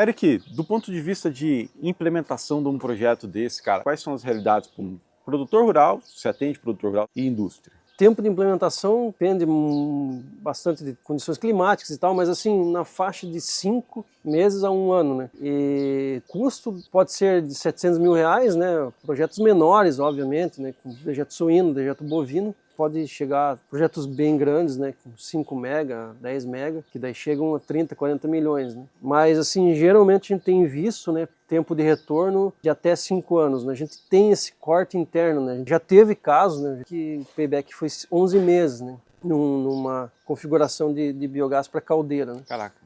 Eric, do ponto de vista de implementação de um projeto desse, cara, quais são as realidades para um produtor rural, se atende produtor rural e indústria? Tempo de implementação depende bastante de condições climáticas e tal, mas assim, na faixa de 5 meses a 1 ano, né? E custo pode ser de R$700 mil, né? Projetos menores, obviamente, né? Com dejeto suíno, dejeto bovino. Pode chegar a projetos bem grandes, né? Com 5 mega, 10 mega, que daí chegam a 30, 40 milhões, né? Mas assim, geralmente a gente tem visto, né? Tempo de retorno de até 5 anos, né? A gente tem esse corte interno, né? A gente já teve casos, né? Que o payback foi 11 meses, né? Numa configuração de biogás para caldeira, né? Caraca.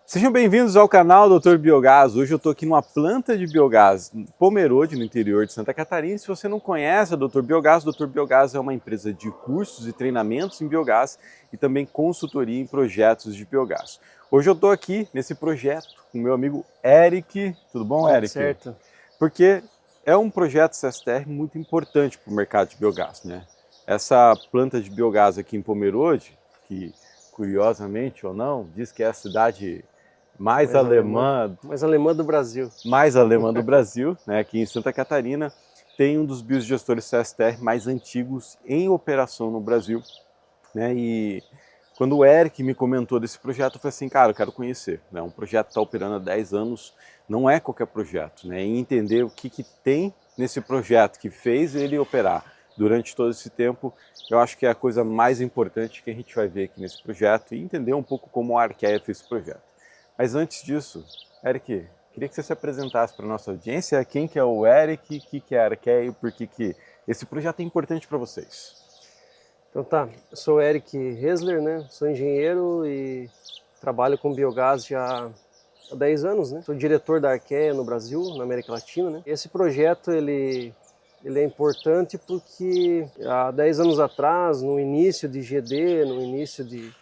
Sejam bem-vindos ao canal Dr. Biogás. Hoje eu estou aqui numa planta de biogás em Pomerode, no interior de Santa Catarina. Se você não conhece a Dr. Biogás é uma empresa de cursos e treinamentos em biogás e também consultoria em projetos de biogás. Hoje eu estou aqui nesse projeto com o meu amigo Eric. Tudo bom, Eric? Certo. Porque é um projeto CSTR muito importante para o mercado de biogás, né? Essa planta de biogás aqui em Pomerode, que curiosamente ou não, diz que é a cidade mais alemã do Brasil. Mais alemã do Brasil, né, aqui em Santa Catarina, tem um dos biogestores CSTR mais antigos em operação no Brasil, né, e quando o Eric me comentou desse projeto, eu falei assim, cara, eu quero conhecer, né, um projeto que está operando há 10 anos, não é qualquer projeto, né, e entender o que tem nesse projeto que fez ele operar durante todo esse tempo, eu acho que é a coisa mais importante que a gente vai ver aqui nesse projeto e entender um pouco como a Arqueia fez esse projeto. Mas antes disso, Eric, queria que você se apresentasse para a nossa audiência, quem que é o Eric, o que é a Arqueia e por que esse projeto é importante para vocês. Então tá, eu sou o Eric Hesler, né? Sou engenheiro e trabalho com biogás já há 10 anos, né? Sou diretor da Arqueia no Brasil, na América Latina, né? Esse projeto, ele é importante porque há 10 anos atrás, no início de GD, no início de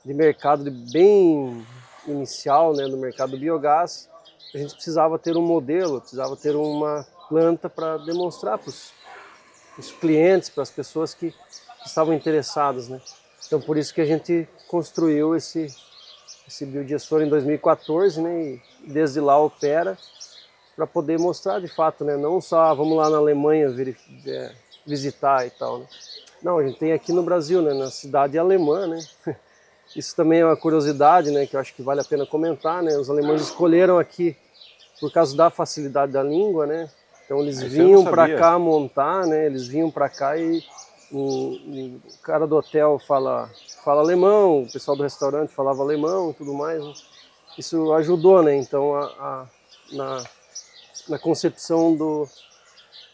mercado bem inicial, né, no mercado do biogás, a gente precisava ter um modelo, precisava ter uma planta para demonstrar para os clientes, para as pessoas que estavam interessadas, né? Então por isso que a gente construiu esse biodigestor em 2014, né, e desde lá opera para poder mostrar de fato, né, não só vamos lá na Alemanha visitar e tal, né? Não, a gente tem aqui no Brasil, né, na cidade alemã, né? Isso também é uma curiosidade, né, que eu acho que vale a pena comentar, né? Os alemães escolheram aqui por causa da facilidade da língua, né? Então eles vinham para cá montar, né? Eles vinham para cá e o cara do hotel fala alemão, o pessoal do restaurante falava alemão e tudo mais, né? Isso ajudou, né? Então na concepção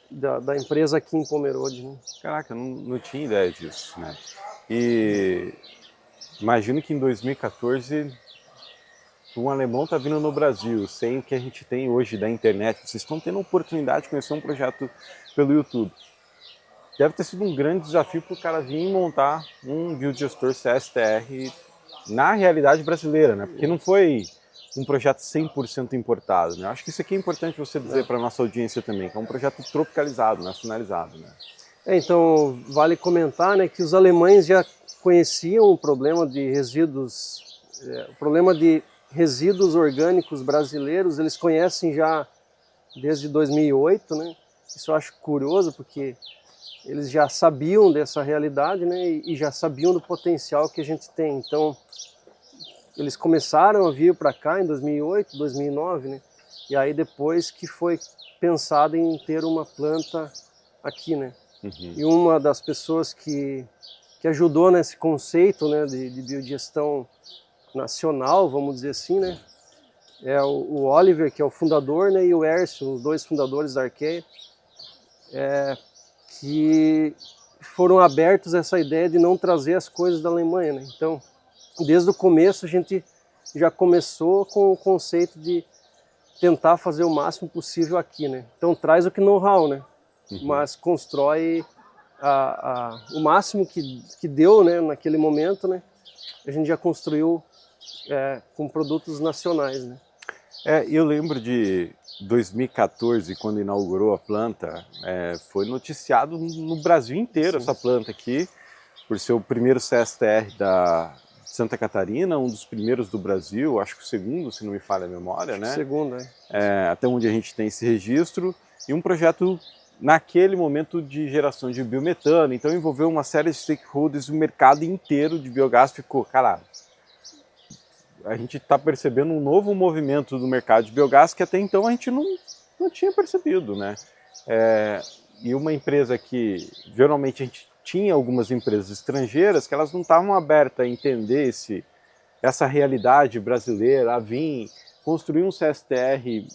da empresa aqui em Pomerode, né? Caraca, eu não tinha ideia disso, né? E imagino que em 2014 um alemão está vindo no Brasil, sem o que a gente tem hoje da internet. Vocês estão tendo a oportunidade de conhecer um projeto pelo YouTube. Deve ter sido um grande desafio para o cara vir montar um biodigestor CSTR na realidade brasileira, né? Porque não foi um projeto 100% importado, né? Acho que isso aqui é importante você dizer para a nossa audiência também, que é um projeto tropicalizado, nacionalizado, né? Então, vale comentar, né, que os alemães já conheciam o problema de resíduos, orgânicos brasileiros, eles conhecem já desde 2008, né? Isso eu acho curioso porque eles já sabiam dessa realidade, né, e já sabiam do potencial que a gente tem. Então, eles começaram a vir para cá em 2008, 2009, né? E aí depois que foi pensado em ter uma planta aqui, né? Uhum. E uma das pessoas que ajudou nesse conceito, né, de biodigestão nacional, vamos dizer assim, né, é o Oliver, que é o fundador, né, e o Ércio, os dois fundadores da Arqueia, que foram abertos a essa ideia de não trazer as coisas da Alemanha, né? Então, desde o começo a gente já começou com o conceito de tentar fazer o máximo possível aqui, né? Então traz o know-how, né? Uhum. Mas constrói o máximo que deu, né, naquele momento, né? A gente já construiu com produtos nacionais, né? Eu lembro de 2014, quando inaugurou a planta, foi noticiado no Brasil inteiro. Sim. Essa planta aqui, por ser o primeiro CSTR da Santa Catarina, um dos primeiros do Brasil, acho que o segundo, se não me falha a memória, né? Segundo, até onde a gente tem esse registro, e um projeto naquele momento de geração de biometano, então envolveu uma série de stakeholders, o mercado inteiro de biogás ficou, caralho, a gente está percebendo um novo movimento do mercado de biogás que até então a gente não tinha percebido, né? E uma empresa que, geralmente a gente tinha algumas empresas estrangeiras que elas não estavam abertas a entender essa realidade brasileira, a vir construir um CSTR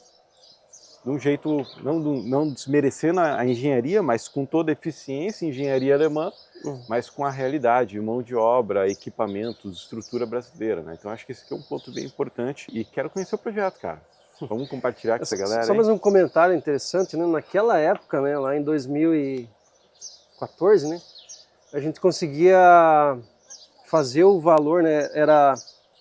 de um jeito, não desmerecendo a engenharia, mas com toda a eficiência, engenharia alemã, mas com a realidade, mão de obra, equipamentos, estrutura brasileira, né? Então acho que esse aqui é um ponto bem importante e quero conhecer o projeto, cara. Vamos compartilhar com essa galera. Só mais um comentário interessante, né? Naquela época, né, lá em 2014, né, a gente conseguia fazer o valor, né?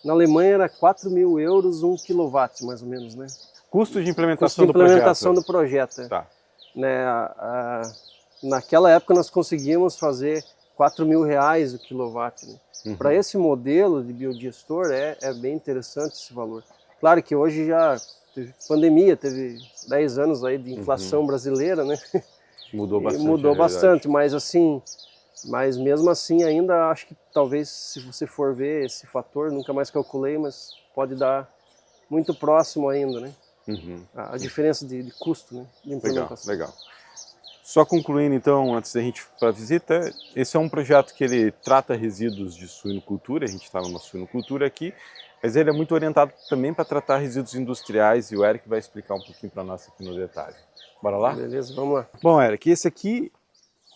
Na Alemanha era 4.000 euros 1 kW, mais ou menos, né? Custo de implementação do projeto. Do projeto. Tá. Né, naquela época nós conseguimos fazer 4.000 reais o quilowatt. Né? Para esse modelo de biodigestor é bem interessante esse valor. Claro que hoje já teve pandemia, teve 10 anos aí de inflação brasileira, né? Mudou bastante. Mudou bastante, mas mesmo assim ainda acho que talvez se você for ver esse fator, nunca mais calculei, mas pode dar muito próximo ainda, né? A diferença de custo, né, de implementação. Legal. Só concluindo então, antes da gente ir para a visita, esse é um projeto que ele trata resíduos de suinocultura, a gente está numa suinocultura aqui, mas ele é muito orientado também para tratar resíduos industriais e o Eric vai explicar um pouquinho para nós aqui no detalhe. Bora lá? Beleza, vamos lá. Bom, Eric, esse aqui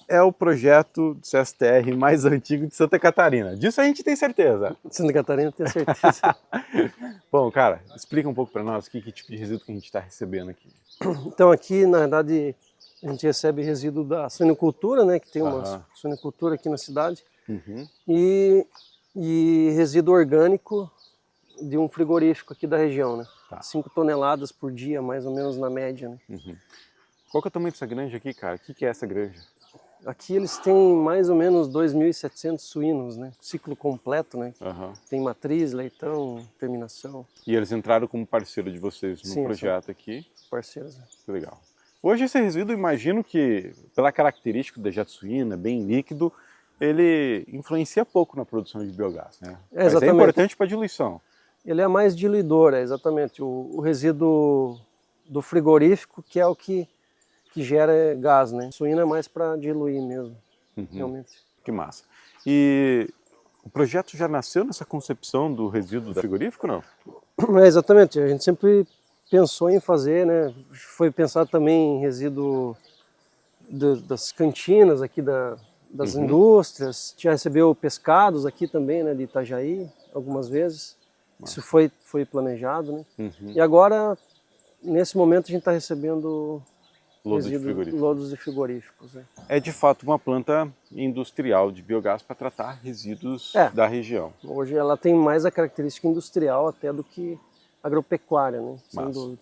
é o projeto do CSTR mais antigo de Santa Catarina. Disso a gente tem certeza. Santa Catarina tem certeza. Bom, cara, explica um pouco para nós que tipo de resíduo que a gente está recebendo aqui. Então aqui, na verdade, a gente recebe resíduo da suinocultura, né, que tem uma suinocultura aqui na cidade, e resíduo orgânico de um frigorífico aqui da região, né? 5 toneladas por dia, mais ou menos na média, né? Qual que é o tamanho dessa granja aqui, cara? O que é essa granja? Aqui eles têm mais ou menos 2.700 suínos, né? Ciclo completo, né? Tem matriz, leitão, terminação. E eles entraram como parceiro de vocês no projeto aqui? Parceiros. Que legal. Hoje esse resíduo, imagino que, pela característica da jato suína, bem líquido, ele influencia pouco na produção de biogás, né? Mas é importante para a diluição. Ele é mais diluidor, exatamente. O resíduo do frigorífico, que é o que gera gás, né? Suína é mais para diluir mesmo, realmente. Que massa. E o projeto já nasceu nessa concepção do resíduo do frigorífico, não? Exatamente, a gente sempre pensou em fazer, né? Foi pensado também em resíduo das cantinas aqui das indústrias, já recebeu pescados aqui também, né, de Itajaí, algumas vezes. Isso foi planejado, né? E agora, nesse momento, a gente está recebendo lodos de frigoríficos. Né? É de fato uma planta industrial de biogás para tratar resíduos da região. Hoje ela tem mais a característica industrial até do que agropecuária, né? Sem dúvida.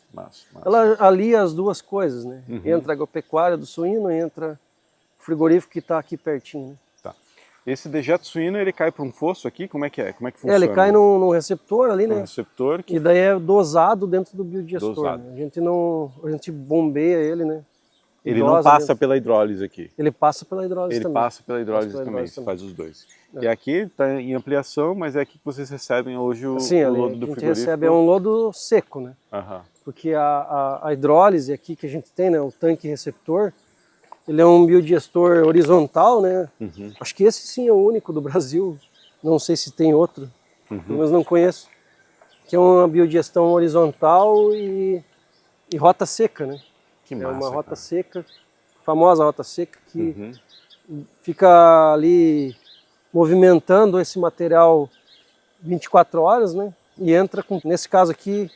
Ela alia as duas coisas, né? Entra a agropecuária do suíno e entra o frigorífico que está aqui pertinho. Né? Tá. Esse dejeto suíno, ele cai para um fosso aqui? Como é que é? Como é que funciona? Ele cai num receptor ali, né? Receptor que... E daí é dosado dentro do biodigestor. Né? A gente bombeia ele, né? Ele não passa pela hidrólise aqui? Ele passa pela hidrólise também. Ele passa pela hidrólise também, você faz os dois. E aqui está em ampliação, mas é aqui que vocês recebem hoje o lodo do frigorífico? A gente recebe um lodo seco, né? Porque a hidrólise aqui que a gente tem, né, o tanque receptor, ele é um biodigestor horizontal, né? Acho que esse sim é o único do Brasil, não sei se tem outro, mas não conheço. Que é uma biodigestão horizontal e rota seca, né? Que massa, uma rota seca, famosa rota seca, que fica ali movimentando esse material 24 horas, né? E entra com, nesse caso aqui,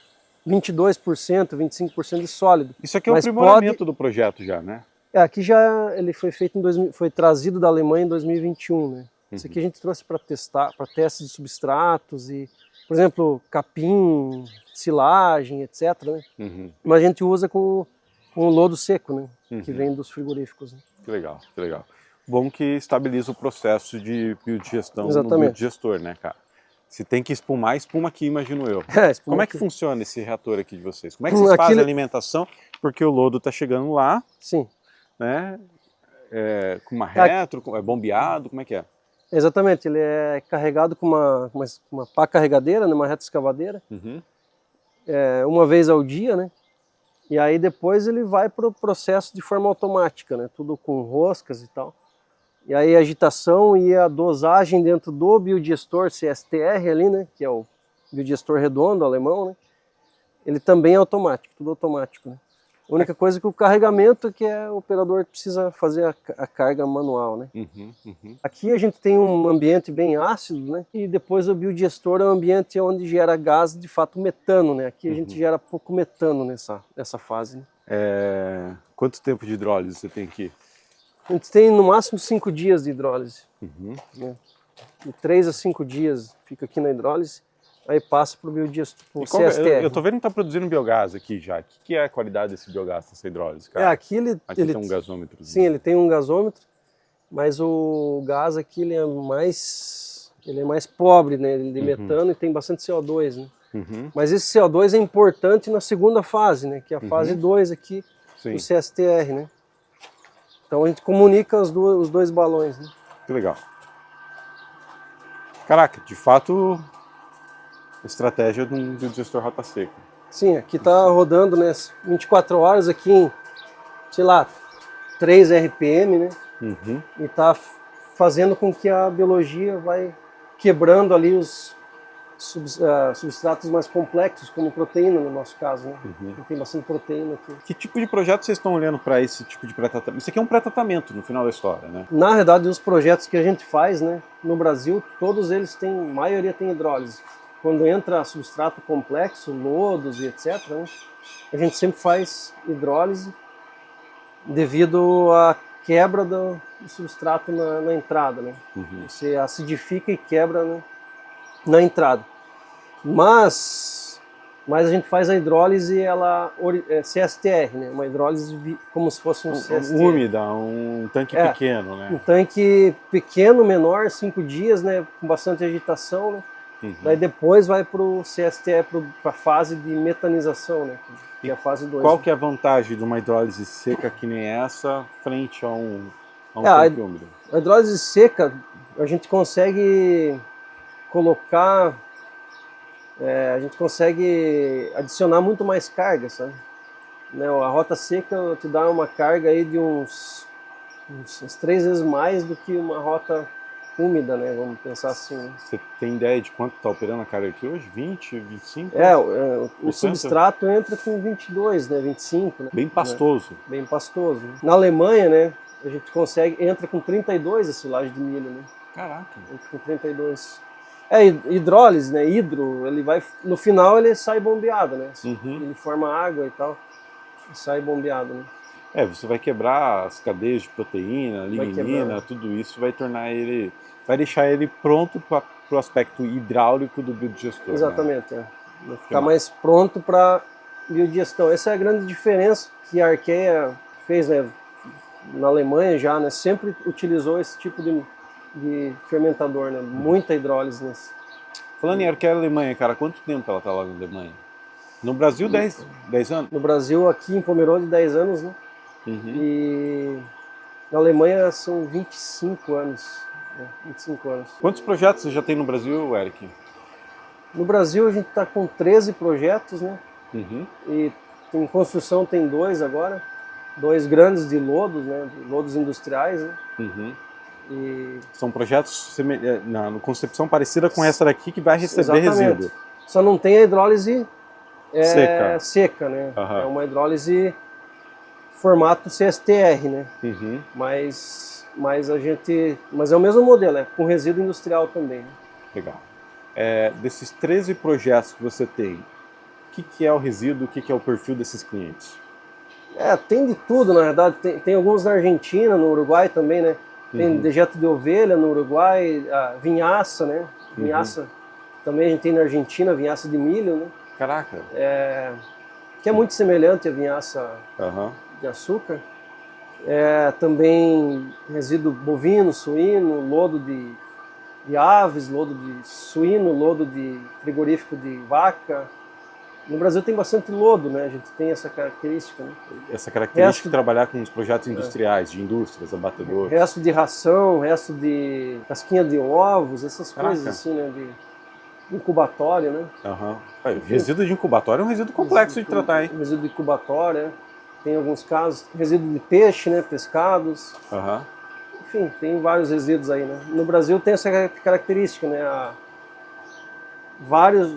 22%, 25% de sólido. Isso aqui é o aprimoramento do projeto já, né? Aqui já ele foi feito foi trazido da Alemanha em 2021, né? Isso aqui a gente trouxe para testar, para testes de substratos e por exemplo, capim, silagem, etc., né? Uhum. Mas a gente usa com lodo seco, né? Que Uhum. vem dos frigoríficos. Né? Que legal, que legal. Bom que estabiliza o processo de biodigestão no Exatamente. biodigestor, né, cara? Se tem que espumar, espuma aqui, imagino eu. Espuma Como é que aqui. funciona esse reator aqui de vocês? Como é que vocês fazem a alimentação? Porque o lodo está chegando lá, Sim. né? Com uma retro, é bombeado, como é que é? Exatamente, ele é carregado com uma pá carregadeira, né, uma reta escavadeira, Uhum. uma vez ao dia, né? E aí depois ele vai para o processo de forma automática, né? Tudo com roscas e tal. E aí a agitação e a dosagem dentro do biodigestor CSTR ali, né? Que é o biodigestor redondo alemão, né? Ele também é automático, tudo automático, né? A única coisa é que o carregamento que o operador precisa fazer a carga manual, né? Uhum, uhum. Aqui a gente tem um ambiente bem ácido, né? E depois o biodigestor é um ambiente onde gera gás, de fato, metano, né? Aqui a gente gera pouco metano nessa fase. Né? Quanto tempo de hidrólise você tem aqui? A gente tem no máximo 5 dias de hidrólise. Uhum. Né? De 3 a 5 dias fica aqui na hidrólise, aí passa para o biodigestor, pro CSTR. Eu tô vendo que tá produzindo biogás aqui já. O que é a qualidade desse biogás, dessa hidrólise, cara? Aqui ele tem um gasômetro. Sim, ele tem um gasômetro, mas o gás aqui ele é mais pobre, né, de metano e tem bastante CO2, né? Uhum. Mas esse CO2 é importante na segunda fase, né, que é a fase 2 aqui do CSTR, né? Então a gente comunica os dois balões, né? Que legal. Caraca, de fato, estratégia de um biodigestor rota seca. Sim, aqui tá rodando, né, 24 horas aqui em, sei lá, 3 RPM, né? Uhum. E tá fazendo com que a biologia vai quebrando ali os substratos mais complexos, como proteína no nosso caso, né? Tem bastante proteína aqui. Que tipo de projeto vocês estão olhando para esse tipo de pré-tratamento? Isso aqui é um pré-tratamento no final da história, né? Na verdade, os projetos que a gente faz, né, no Brasil, todos eles têm, a maioria tem hidrólise. Quando entra substrato complexo, lodos e etc., né, a gente sempre faz hidrólise devido à quebra do substrato na entrada, né? Você acidifica e quebra, né, na entrada. Mas a gente faz a hidrólise, ela é CSTR, né? Uma hidrólise como se fosse um CSTR. Úmida, um tanque pequeno, né? Um tanque pequeno, menor, 5 dias, né? Com bastante agitação, né? Daí depois vai para o CSTR, para a fase de metanização, né? Que é a fase 2. Qual né? que é a vantagem de uma hidrólise seca que nem essa frente a um tanque úmido? A hidrólise seca, a gente consegue colocar, a gente consegue adicionar muito mais carga, sabe? Né, a rota seca te dá uma carga aí de uns 3 vezes mais do que uma rota úmida, né? Vamos pensar assim. Né? Você tem ideia de quanto está operando a carga aqui hoje? 20, 25? O substrato entra com 22, né? 25. Né? Bem pastoso. Né? Bem pastoso. Né? Na Alemanha, né? A gente entra com 32 a silagem de milho, né? Caraca. Entra com 32. Hidrólise, né? Ele vai, no final ele sai bombeado, né? Ele forma água e tal, e sai bombeado, né? Você vai quebrar as cadeias de proteína, lignina, tudo isso vai tornar ele, vai deixar ele pronto para o aspecto hidráulico do biodigestor. Exatamente, né? Vai ficar mais pronto para biodigestão. Essa é a grande diferença que a Archaea fez, né? Na Alemanha já, né? Sempre utilizou esse tipo de fermentador, né? Muita hidrólise nesse. Falando em Archaea Alemanha, cara, quanto tempo ela está lá na Alemanha? No Brasil, 10 anos? No Brasil, aqui em Pomerode, 10 anos, né? E na Alemanha são 25 anos. Né? 25 anos. Quantos projetos você já tem no Brasil, Eric? No Brasil a gente está com 13 projetos, né? E em construção tem 2 agora. 2 grandes de lodos, né? De lodos industriais, né? E... São projetos na concepção parecida com essa daqui que vai receber resíduo. Só não tem a hidrólise seca, né? É uma hidrólise formato CSTR, né? Mas é o mesmo modelo, é com resíduo industrial também. Né? Legal. Desses 13 projetos que você tem, o que é o resíduo, o que é o perfil desses clientes? Tem de tudo, na verdade. Tem alguns na Argentina, no Uruguai também, né? Tem dejeto de ovelha no Uruguai, vinhaça, né? Vinhaça também a gente tem na Argentina, vinhaça de milho, né? Caraca. Que é muito semelhante à vinhaça de açúcar. Também resíduo bovino, suíno, lodo de aves, lodo de suíno, lodo de frigorífico de vaca. No Brasil tem bastante lodo, né? A gente tem essa característica, né? Essa característica de trabalhar com os projetos industriais, de indústrias, abatedores. Resto de ração, resto de casquinha de ovos, essas coisas assim, né? De incubatório, né? Resíduo de incubatório é um resíduo complexo de tratar, hein? Resíduo de incubatório, tem alguns casos, resíduo de peixe, né? Pescados. Enfim, tem vários resíduos aí, né? No Brasil tem essa característica, né?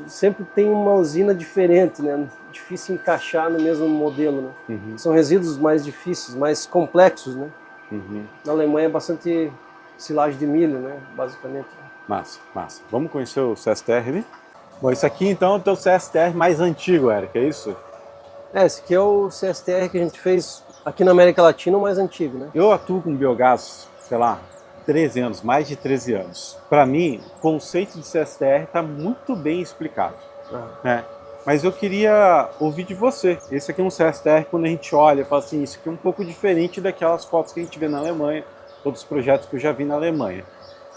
Sempre tem uma usina diferente, né? Difícil encaixar no mesmo modelo, né? São resíduos mais difíceis, mais complexos, né? Na Alemanha é bastante silagem de milho, né? Basicamente. Massa. Vamos conhecer o CSTR, né? Bom, esse aqui então é o teu CSTR mais antigo, Eric, é isso? Esse aqui é o CSTR que a gente fez aqui na América Latina, o mais antigo, né? Eu atuo com biogás, sei lá, 13 anos, mais de 13 anos. Para mim, o conceito de CSTR está muito bem explicado, né? Mas eu queria ouvir de você. Esse aqui é um CSTR, quando a gente olha, fala assim, isso aqui é um pouco diferente daquelas fotos que a gente vê na Alemanha, todos os projetos que eu já vi na Alemanha.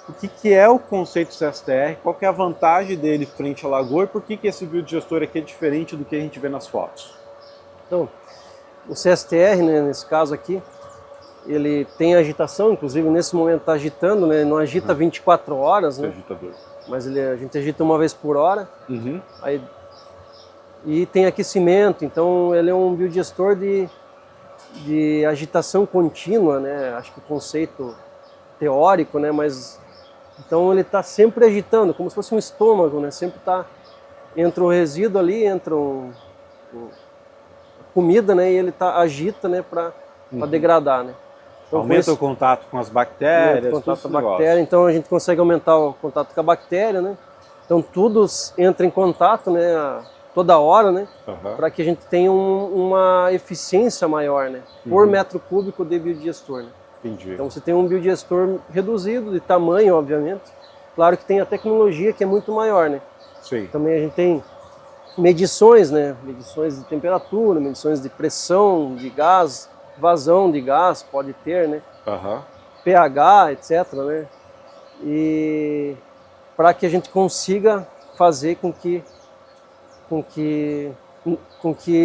O que é o conceito CSTR, qual que é a vantagem dele frente à lagoa e por que esse biodigestor aqui é diferente do que a gente vê nas fotos? Então, o CSTR, né, nesse caso aqui, ele tem agitação, inclusive nesse momento está agitando, né? Não agita 24 horas, né? Agitador. Mas a gente agita uma vez por hora. E tem aquecimento, então ele é um biodigestor de agitação contínua, né? Acho que o conceito teórico, né? Mas então ele está sempre agitando, como se fosse um estômago, né? Sempre entra um resíduo ali, entra comida, né? E ele agita, né? Para degradar, né? Então, aumenta o contato com as bactérias, contato com a bactéria, então a gente consegue aumentar o contato com a bactéria, né? Então tudo entra em contato, né? Toda hora, né? Para que a gente tenha uma eficiência maior, né? Por metro cúbico de biodigestor, né? Entendi. Então você tem um biodigestor reduzido de tamanho, obviamente. Claro que tem a tecnologia que é muito maior, né? Sim. Também a gente tem medições, né? Medições de temperatura, medições de pressão de gás, vazão de gás pode ter, né? pH, etc, né? E para que a gente consiga fazer com que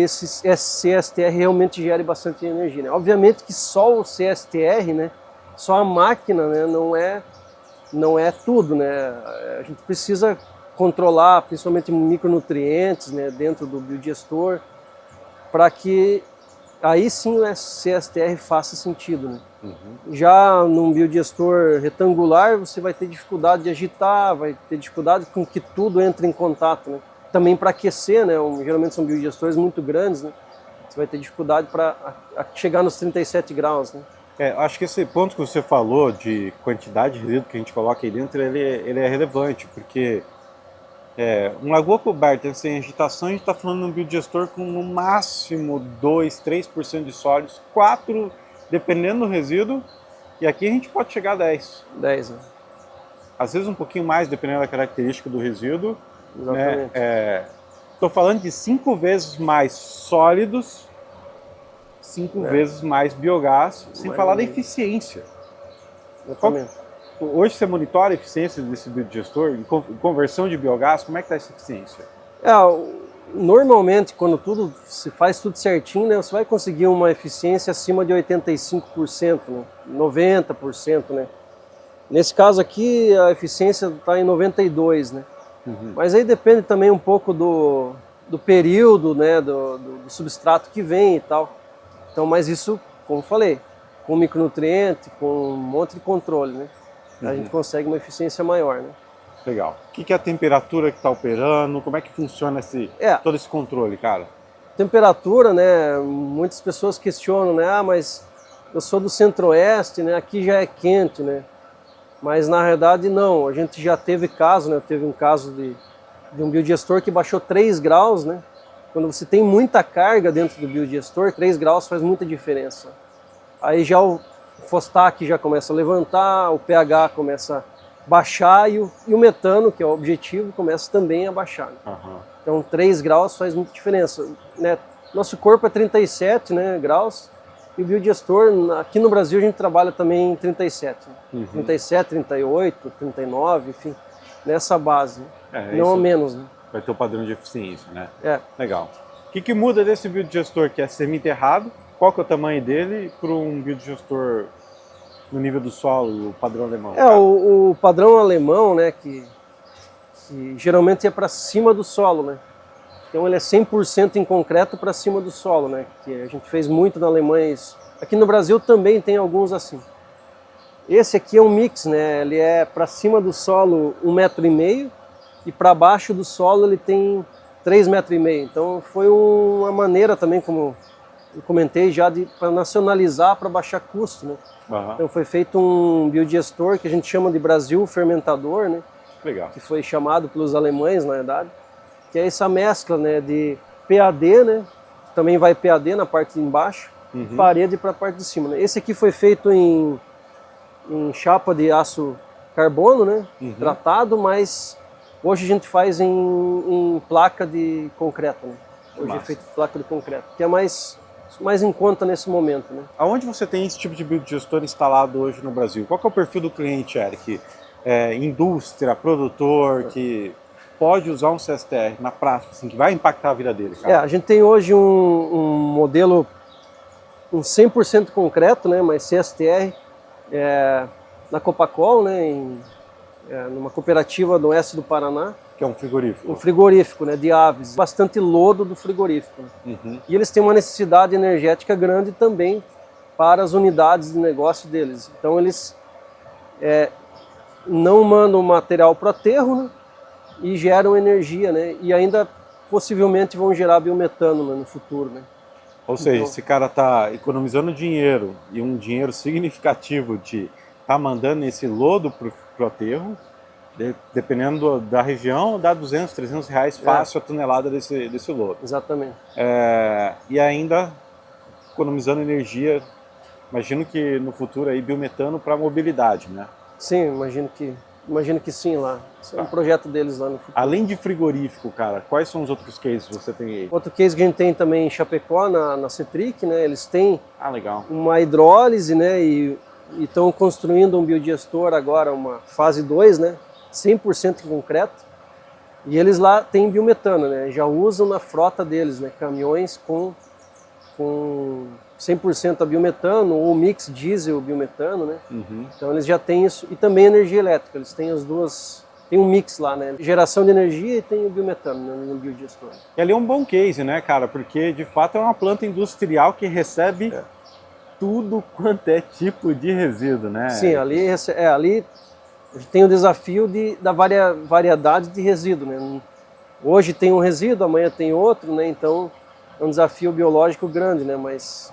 esse CSTR realmente gere bastante energia, né? Obviamente que só o CSTR, né? Só a máquina, né? Não é tudo, né? A gente precisa controlar, principalmente micronutrientes, né? Dentro do biodigestor, para que aí sim o CSTR faça sentido, né? Já num biodigestor retangular, você vai ter dificuldade de agitar, vai ter dificuldade com que tudo entre em contato, né? Também para aquecer, né? Geralmente são biodigestores muito grandes, né? Você vai ter dificuldade para chegar nos 37 graus, né? Acho que esse ponto que você falou de quantidade de resíduo que a gente coloca aí dentro, ele é relevante, porque uma lagoa coberta sem agitação, a gente está falando de um biodigestor com no máximo 2, 3% de sólidos, 4%, dependendo do resíduo, e aqui a gente pode chegar a 10. 10, né? Às vezes um pouquinho mais, dependendo da característica do resíduo. Exatamente. Estou falando de 5 vezes mais sólidos, 5 vezes mais biogás, sem falar da eficiência. Exatamente. Hoje você monitora a eficiência desse biodigestor em conversão de biogás, como é que está essa eficiência? Normalmente, quando se faz tudo certinho, né, você vai conseguir uma eficiência acima de 85%, né, 90%, né? Nesse caso aqui, a eficiência está em 92%, né? Mas aí depende também um pouco do período, né, do substrato que vem e tal. Então, mas isso, como eu falei, com micronutriente, com um monte de controle, né? A gente consegue uma eficiência maior, né? Legal. O que é a temperatura que está operando? Como é que funciona todo esse controle, cara? Temperatura, né? Muitas pessoas questionam, né? Mas eu sou do Centro-Oeste, né? Aqui já é quente, né? Mas na realidade não. A gente já teve caso, né? Teve um caso de um biodigestor que baixou 3 graus, né? Quando você tem muita carga dentro do biodigestor, 3 graus faz muita diferença. Aí já o Fostak já começa a levantar, o pH começa a baixar e o metano, que é o objetivo, começa também a baixar. Né? Aham. Então 3 graus faz muita diferença. Né? Nosso corpo é 37, né, graus, e o biodigestor, aqui no Brasil a gente trabalha também em 37. Né? 37, 38, 39, enfim, nessa base. Né? Não menos. Né? Vai ter o padrão de eficiência, né? É. Legal. O que muda desse biodigestor que é semi-enterrado? Qual que é o tamanho dele para um biodigestor no nível do solo, o padrão alemão? O padrão alemão, né, que geralmente é para cima do solo, né? Então ele é 100% em concreto para cima do solo, né? Que a gente fez muito na Alemanha isso. Aqui no Brasil também tem alguns assim. Esse aqui é um mix, né? Ele é para cima do solo 1,5 m e para baixo do solo ele tem 3,5 m. Então foi uma maneira também, como eu comentei já, para nacionalizar, para baixar custo, né? Uhum. Então foi feito um biodigestor que a gente chama de Brasil fermentador, né? Legal. Que foi chamado pelos alemães, na verdade, que é essa mescla, né, de PAD, né? Também vai PAD na parte de embaixo, parede para a parte de cima. Né? Esse aqui foi feito em chapa de aço carbono, né? Tratado, mas hoje a gente faz em placa de concreto, né? Hoje é feito placa de concreto, que é mais em conta nesse momento, né? Aonde você tem esse tipo de biodigestor instalado hoje no Brasil? Qual que é o perfil do cliente, Eric? Indústria, produtor, que pode usar um CSTR na prática, assim, que vai impactar a vida dele, cara? A gente tem hoje um modelo 100% concreto, né? Mas CSTR na Copacol, né? Numa cooperativa do oeste do Paraná. Que é um frigorífico. Um frigorífico, né, de aves, bastante lodo do frigorífico. Né? E eles têm uma necessidade energética grande também para as unidades de negócio deles. Então eles não mandam material para o aterro, né, e geram energia, né, e ainda possivelmente vão gerar biometano, né, no futuro. Né? Ou seja, esse cara está economizando dinheiro e um dinheiro significativo de estar mandando esse lodo para o aterro. Dependendo da região, dá 200, 300 reais fácil a tonelada desse lodo. Exatamente. E ainda economizando energia, imagino que no futuro aí biometano para mobilidade, né? Sim, imagino que sim lá. Esse é um projeto deles lá no futuro. Além de frigorífico, cara, quais são os outros cases que você tem aí? Outro case que a gente tem também em Chapecó, na Cetric, né? Eles têm legal. Uma hidrólise, né? E estão construindo um biodigestor agora, uma fase 2, né? 100% em concreto, e eles lá têm biometano, né? Já usam na frota deles, né? Caminhões com 100% a biometano ou mix diesel biometano, né? Então eles já têm isso, e também energia elétrica, eles têm as duas, tem um mix lá, né? Geração de energia e tem o biometano, né? No biodigestor. E ali é um bom case, né, cara? Porque de fato é uma planta industrial que recebe tudo quanto é tipo de resíduo, né? Sim, ali a gente tem o desafio da variedade de resíduo, né? Hoje tem um resíduo, amanhã tem outro, né? Então é um desafio biológico grande, né? Mas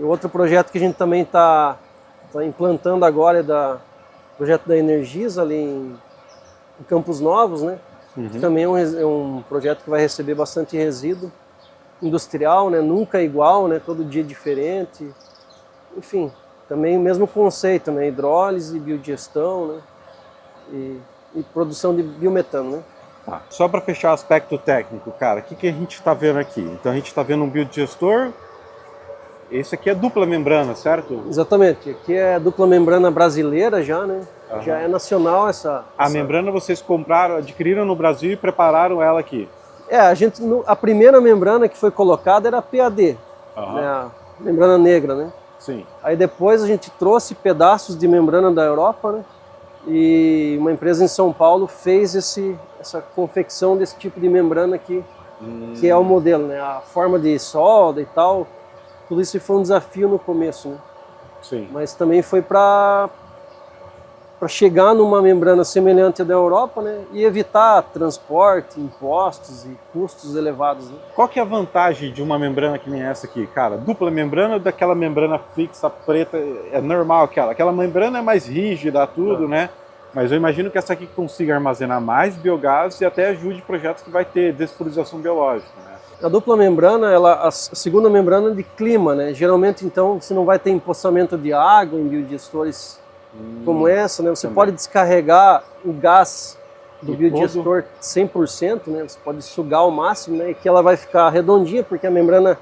outro projeto que a gente também está implantando agora é o projeto da Energisa ali em Campos Novos, né? Que também é um projeto que vai receber bastante resíduo industrial, né? Nunca igual, né? Todo dia diferente, enfim. Também o mesmo conceito, né? Hidrólise, biodigestão, né? E produção de biometano, né? Só para fechar o aspecto técnico, cara, o que a gente está vendo aqui? Então a gente está vendo um biodigestor, esse aqui é dupla membrana, certo? Exatamente, aqui é dupla membrana brasileira já, né? Já é nacional essa... A membrana vocês adquiriram no Brasil e prepararam ela aqui? A primeira membrana que foi colocada era a PAD, né? A membrana negra, né? Sim. Aí depois a gente trouxe pedaços de membrana da Europa, né? E uma empresa em São Paulo fez essa confecção desse tipo de membrana aqui, que é o modelo, né? A forma de solda e tal, tudo isso foi um desafio no começo, né? Sim. Mas também foi para chegar numa membrana semelhante à da Europa, né? E evitar transporte, impostos e custos elevados, né? Qual que é a vantagem de uma membrana que nem essa aqui, cara? Dupla membrana ou daquela membrana fixa, preta, é normal aquela? Aquela membrana é mais rígida, tudo, né? Mas eu imagino que essa aqui consiga armazenar mais biogás e até ajude projetos que vai ter desprurização biológica, né? A dupla membrana, a segunda membrana é de clima, né? Geralmente, então, você não vai ter empoçamento de água em biodigestores como essa, né? Você também. pode descarregar o gás do E biodigestor 100%, né? Você pode sugar ao máximo, né? E que ela vai ficar redondinha, porque a membrana,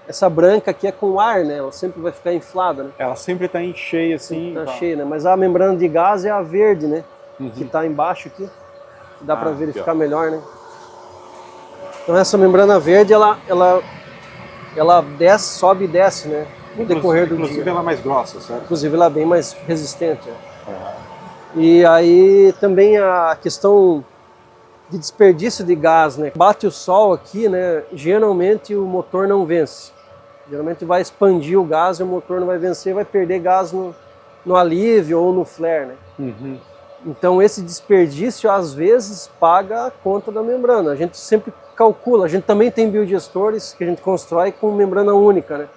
essa branca aqui é com ar, né? Ela sempre vai ficar inflada, né? Ela sempre está em cheia assim. Tá tá. cheia, né? Mas a membrana de gás é a verde, né? Uhum. Que tá embaixo aqui. Dá para Aqui, verificar ó. melhor, né? Então essa membrana verde, ela desce, sobe e desce, né? No decorrer do Inclusive dia. ela é mais grossa, certo? Inclusive ela é bem mais resistente. Né? Uhum. E aí também a questão de desperdício de gás, né? Bate o sol aqui, né? Geralmente o motor não vence. Geralmente vai expandir o gás e o motor não vai vencer, vai perder gás no alívio ou no flare, né? Uhum. Então esse desperdício às vezes paga a conta da membrana. A gente sempre calcula, a gente também tem biodigestores que a gente constrói com membrana única, né?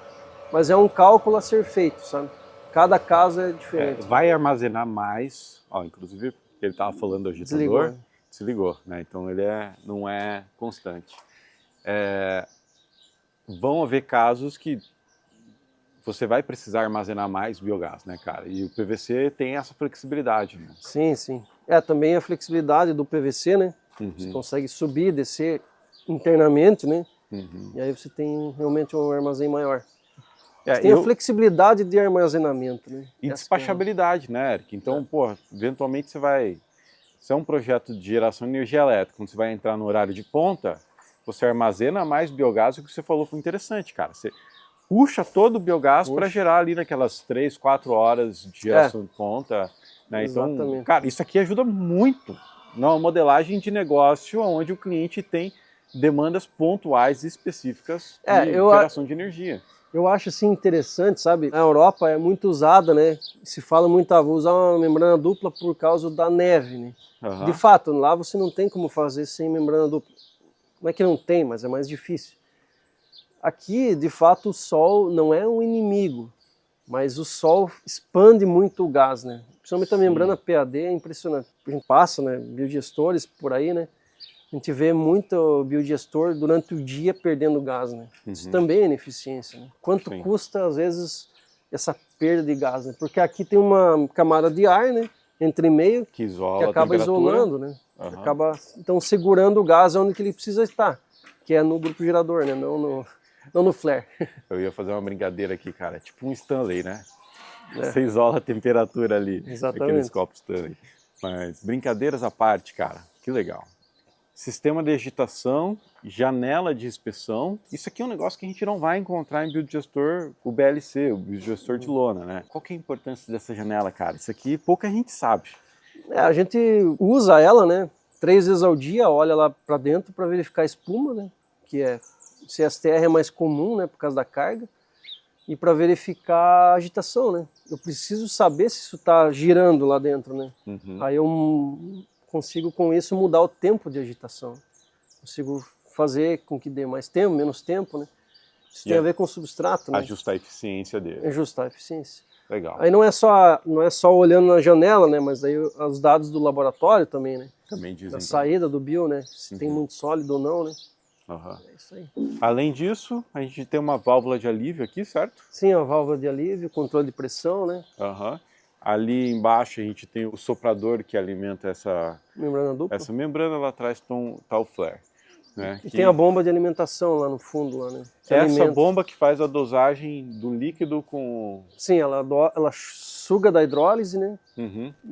Mas é um cálculo a ser feito, sabe? Cada caso é diferente. Vai armazenar mais, ó, inclusive ele estava falando do agitador, desligou, né? Então ele não é constante. Vão haver casos que você vai precisar armazenar mais biogás, né, cara? E o PVC tem essa flexibilidade, né? Sim, sim. Também a flexibilidade do PVC, né? Uhum. Você consegue subir, descer internamente, né? Uhum. E aí você tem realmente um armazém maior. É, Você tem a flexibilidade de armazenamento, né? E despachabilidade, né, Eric? Então, pô, eventualmente você vai... Se é um projeto de geração de energia elétrica, quando você vai entrar no horário de ponta, você armazena mais biogás, o que você falou foi interessante, cara. Você puxa todo o biogás para gerar ali naquelas 3, 4 horas de geração de ponta. Né? Então, cara, isso aqui ajuda muito na modelagem de negócio onde o cliente tem demandas pontuais e específicas de geração de energia. Eu acho assim interessante, sabe? Na Europa é muito usada, né? Se fala muito, vou usar uma membrana dupla por causa da neve, né? Uhum. De fato, lá você não tem como fazer sem membrana dupla. Não é que não tem, mas é mais difícil. Aqui, de fato, o sol não é um inimigo, mas o sol expande muito o gás, né? Principalmente a membrana PAD é impressionante. A gente passa, né, biodigestores por aí, né? A gente vê muito biodigestor durante o dia perdendo gás, né? Isso também é ineficiência, né? Quanto custa, às vezes, essa perda de gás, né? Porque aqui tem uma camada de ar, né? Entre meio, que acaba isolando, né? Acaba, então, segurando o gás onde que ele precisa estar, que é no grupo gerador, né? Não no flare. Eu ia fazer uma brincadeira aqui, cara. Tipo um Stanley, né? Você isola a temperatura ali. Exatamente. Aqueles copos Stanley. Mas brincadeiras à parte, cara. Que legal. Sistema de agitação, janela de inspeção. Isso aqui é um negócio que a gente não vai encontrar em biodigestor, o BLC, o biodigestor de lona, né? Qual que é a importância dessa janela, cara? Isso aqui pouca gente sabe. A gente usa ela, né? 3 vezes ao dia, olha lá para dentro para verificar a espuma, né? Que é CSTR é mais comum, né? Por causa da carga. E para verificar a agitação, né? Eu preciso saber se isso está girando lá dentro, né? Aí eu consigo com isso mudar o tempo de agitação. Consigo fazer com que dê mais tempo, menos tempo, né? Isso tem a ver com o substrato, né? Ajustar a eficiência dele. Ajustar a eficiência. Legal. Aí não é só olhando na janela, né? Mas aí os dados do laboratório também, né? Também dizem. Da saída do bio, né? Se tem muito sólido ou não, né? É isso aí. Além disso, a gente tem uma válvula de alívio aqui, certo? Sim, a válvula de alívio, controle de pressão, né? Ali embaixo a gente tem o soprador que alimenta essa membrana dupla. Essa membrana lá atrás está o flare. Né? E tem a bomba de alimentação lá no fundo, lá, né? Essa bomba que faz a dosagem do líquido com... Sim, ela suga da hidrólise, né?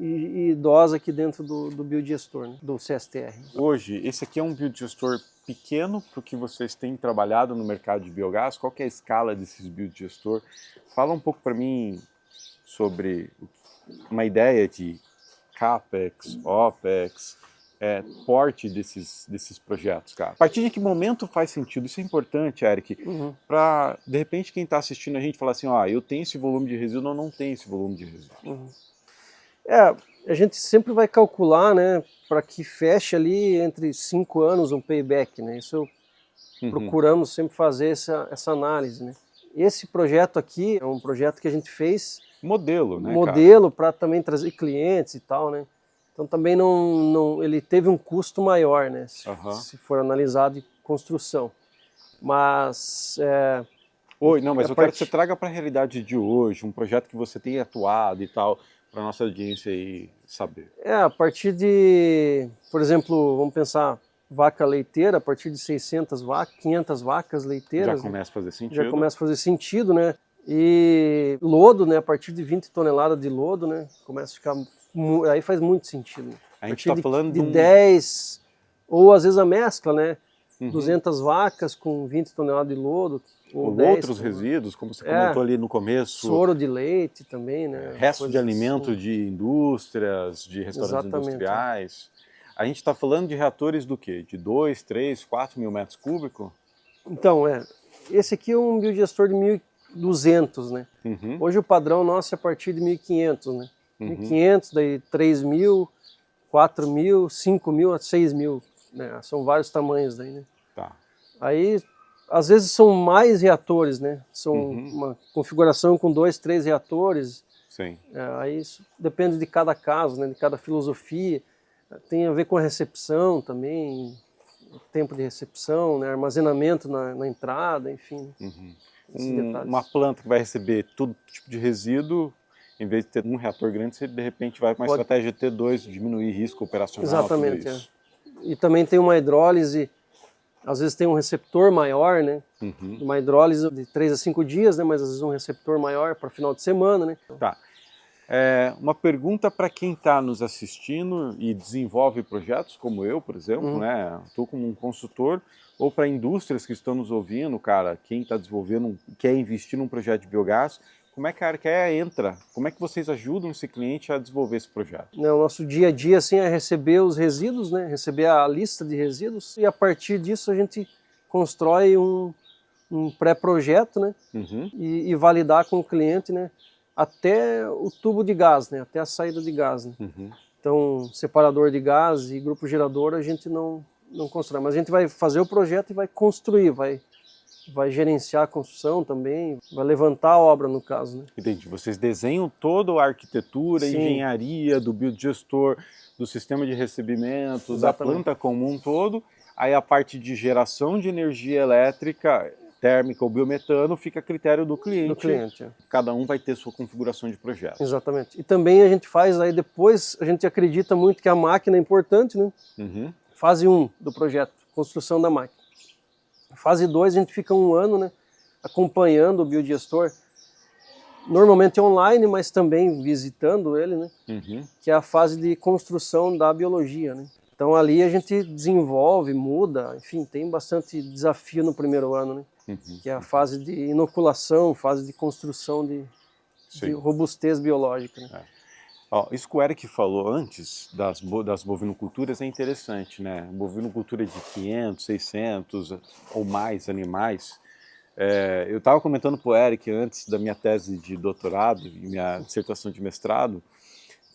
E dosa aqui dentro do biodigestor, né? Do CSTR. Hoje, esse aqui é um biodigestor pequeno para o que vocês têm trabalhado no mercado de biogás. Qual que é a escala desses biodigestor? Fala um pouco para mim sobre uma ideia de CAPEX, OPEX, porte desses projetos, cara. A partir de que momento faz sentido? Isso é importante, Eric, para, de repente, quem está assistindo a gente falar assim, eu tenho esse volume de resíduo ou não tenho esse volume de resíduo. A gente sempre vai calcular, né, para que feche ali entre 5 anos um payback, né? Isso procuramos sempre fazer essa análise, né? Esse projeto aqui é um projeto que a gente fez... Modelo, né, para também trazer clientes e tal, né? Então também ele teve um custo maior, né? Se for analisado em construção. Mas... Não, mas eu quero que você traga para a realidade de hoje, um projeto que você tem atuado e tal. para nossa audiência aí saber. A partir de, por exemplo, vamos pensar, vaca leiteira, a partir de 600 vacas, 500 vacas leiteiras. Já começa a fazer sentido. Já começa a fazer sentido, né? E lodo, né? A partir de 20 toneladas de lodo, né? Começa a ficar, aí faz muito sentido. A gente está falando de 10, ou às vezes a mescla, né? 200 vacas com 20 toneladas de lodo. Ou outros resíduos, como você comentou ali no começo. Soro de leite também, né? Resto de alimento de indústrias, de restaurantes industriais. A gente está falando de reatores do quê? De 2, 3, 4 mil metros cúbicos? Então, esse aqui é um biodigestor de 1.200, né? Hoje o padrão nosso é a partir de 1.500, né? 1.500, daí 3.000, 4.000, 5.000 a 6.000, né? São vários tamanhos daí, né? Tá. Aí, às vezes são mais reatores, né? São uma configuração com 2, 3 reatores. Sim. Aí isso depende de cada caso, né? De cada filosofia. Tem a ver com a recepção também, o tempo de recepção, né? Armazenamento na entrada, enfim. Uma planta que vai receber todo tipo de resíduo, em vez de ter um reator grande, você de repente vai com uma estratégia T2, diminuir risco operacional. Exatamente. E também tem uma hidrólise, às vezes tem um receptor maior, né? Uma hidrólise de 3 a 5 dias, né? Mas às vezes um receptor maior para final de semana, né? Tá. Uma pergunta para quem está nos assistindo e desenvolve projetos, como eu, por exemplo, né? Estou como um consultor, ou para indústrias que estão nos ouvindo, cara, quem está desenvolvendo, quer investir num projeto de biogás, como é que a Arquea entra? Como é que vocês ajudam esse cliente a desenvolver esse projeto? O nosso dia a dia assim, é receber os resíduos, né? Receber a lista de resíduos e a partir disso a gente constrói um pré-projeto, né? E validar com o cliente, né? Até o tubo de gás, né? Até a saída de gás. Né? Então, separador de gás e grupo gerador a gente não constrói, mas a gente vai fazer o projeto e vai construir, vai gerenciar a construção também, vai levantar a obra no caso. Né? Entendi. Vocês desenham toda a arquitetura, a engenharia do biodigestor, do sistema de recebimento, da planta como um todo, aí a parte de geração de energia elétrica, térmica ou biometano, fica a critério do cliente. Cada um vai ter sua configuração de projeto. Exatamente. E também a gente faz aí depois, a gente acredita muito que a máquina é importante, né? Fase 1 do projeto, construção da máquina. Fase 2 a gente fica 1 ano, né? Acompanhando o biodigestor, normalmente online, mas também visitando ele, né? Que é a fase de construção da biologia, né? Então ali a gente desenvolve, muda, enfim, tem bastante desafio no primeiro ano, né? Que é a fase de inoculação, fase de construção de robustez biológica. Né? Isso que o Eric falou antes das bovinoculturas é interessante, né? Bovinocultura de 500, 600 ou mais animais. Eu estava comentando para o Eric antes da minha tese de doutorado e minha dissertação de mestrado,